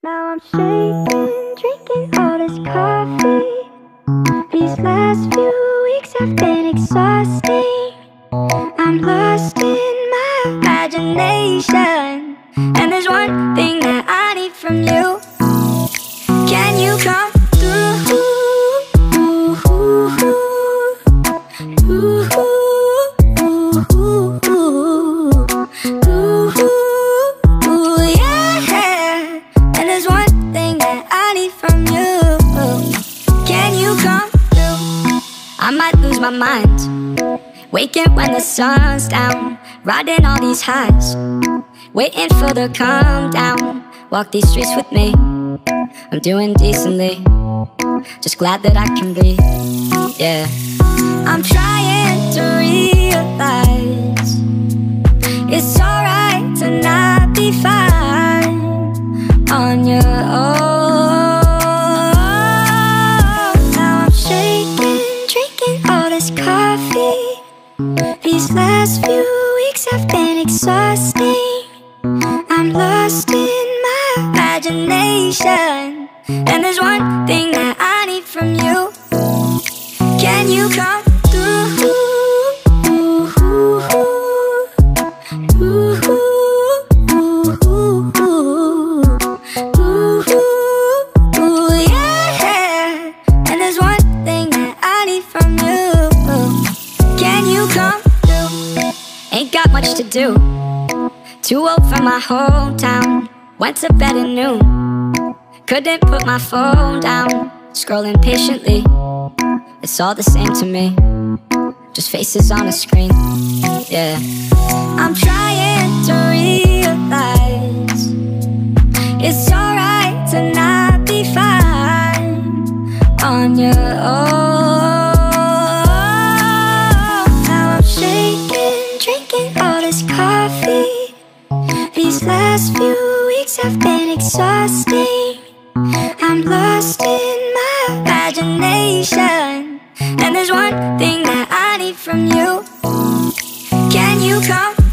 Now I'm shaking, drinking all this coffee. These last few weeks have been exhausting. I'm lost in my imagination, and there's one thing that I need from you. Can you come through? Yeah. And there's one thing that I need from you. Can you come through? I might lose my mind, waking when the sun's down, riding all these highs, waiting for the calm down. Walk these streets with me, I'm doing decently, just glad that I can be, yeah. I'm trying to realize it's alright to not be fine on your own. Now I'm shaking, drinking all this coffee. These last few weeks have been exhausting. I'm lost in my imagination, and there's one thing that I need from you. Can you come through? Yeah. And there's one thing that I need from you. Can you come through? Ain't got much to do, too old for my hometown. Went to bed at noon, couldn't put my phone down. Scrolling patiently, it's all the same to me, just faces on a screen, yeah. I'm trying to realize it's alright to not be fine on your own. Now I'm shaking, drinking all this coffee. These last few weeks have been exhausting. I'm lost in my imagination, and there's one thing that I need from you. Can you come through?